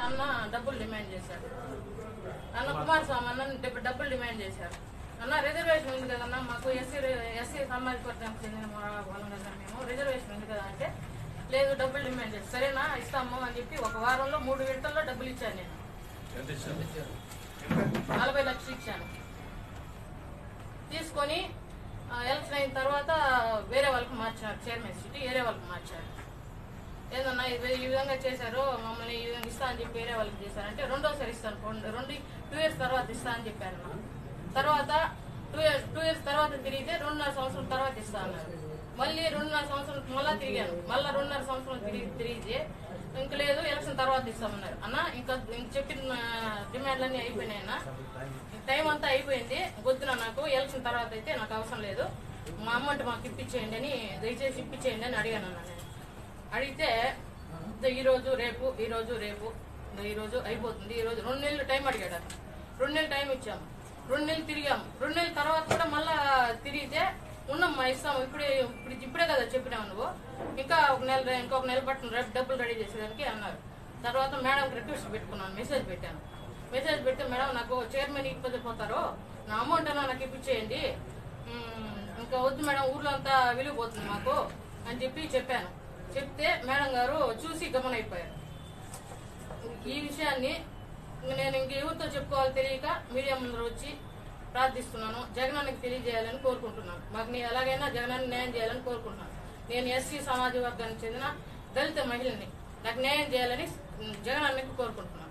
అన్న డబ్బులు డిమాండ్ చేశారు. అన్న కుమారస్వామి అన్న డబ్బులు డిమాండ్ చేశారు. అన్న రిజర్వేషన్ ఉంది కదన్నా, మాకు ఎస్సీ సామాజిక వర్గానికి చెందిన వాళ్ళం కదా, మేము రిజర్వేషన్ ఉంది కదా అంటే లేదు డబ్బులు డిమాండ్ చేశారు. సరేనా ఇస్తాము అని చెప్పి ఒక వారంలో 3 విడతల్లో డబ్బులు ఇచ్చాను. నేను 40 లక్షలు ఇచ్చాను. తీసుకొని ఎలక్షన్ అయిన తర్వాత వేరే వాళ్ళకి మార్చారు, చైర్మన్ సీట్ వేరే వాళ్ళకి మార్చారు. ఏదన్నా ఈ విధంగా చేశారు, మమ్మల్ని ఈ విధంగా ఇస్తా అని చెప్పి వేరే వాళ్ళకి చేశారంటే రెండోసారి ఇస్తాను, 2 ఇయర్స్ తర్వాత ఇస్తా అని చెప్పారు. తర్వాత 2 ఇయర్స్ తర్వాత తిరిగితే 2.5 సంవత్సరం తర్వాత ఇస్తా అన్నారు. మళ్ళీ 2.5 సంవత్సరం మళ్ళీ తిరిగాను, మళ్ళీ 2.5 సంవత్సరం తిరిగితే ఇంక లేదు ఎలక్షన్ తర్వాత ఇస్తామన్నారు. అన్న ఇంకా చెప్పిన డిమాండ్లన్నీ అయిపోయినాయి అన్న, టైం అంతా అయిపోయింది, వద్దున నాకు ఎలక్షన్ తర్వాత అయితే నాకు అవసరం లేదు, మా అమౌంట్ మాకు ఇప్పించేయండి అని, దయచేసి ఇప్పించేయండి అని అడిగాను అన్న. నేను అడిగితే ఈరోజు రేపు ఈరోజు అయిపోతుంది, ఈరోజు 2 నెలలు టైం అడిగాడు. 2 నెలలు టైం ఇచ్చాము, 2 నెలలు తిరిగాము. 2 నెలల తర్వాత కూడా మళ్ళా తిరిగితే ఉన్నమ్మా ఇస్తాము, ఇప్పుడే కదా చెప్పినావు నువ్వు, ఇంకొక నెల పట్టును రేపు డబ్బులు రెడీ చేసేదానికి అన్నారు. తర్వాత మేడంకి రిక్వెస్ట్ పెట్టుకున్నాను, మెసేజ్ పెట్టాను. మెసేజ్ పెడితే మేడం నాకు చైర్మన్ ఇవ్వకపోతారు, నా అమౌంట్ అన్నా నాకు ఇప్పించేయండి, ఇంకా వద్దు మేడం ఊర్లో అంతా విలువపోతుంది మాకు అని చెప్పాను. చెప్తే మేడం గారు చూసి గమనైపోయారు. ఈ విషయాన్ని నేను ఇంక ఎవరితో చెప్పుకోవాలో తెలియక మీడియా ముందర వచ్చి ప్రార్థిస్తున్నాను. జగనానికి తెలియజేయాలని కోరుకుంటున్నాను. మాకు నేను ఎలాగైనా జగనాన్ని న్యాయం చేయాలని కోరుకుంటున్నాను. నేను ఎస్సీ సామాజిక వర్గానికి చెందిన దళిత మహిళని, నాకు న్యాయం చేయాలని జగనానికి కోరుకుంటున్నాను.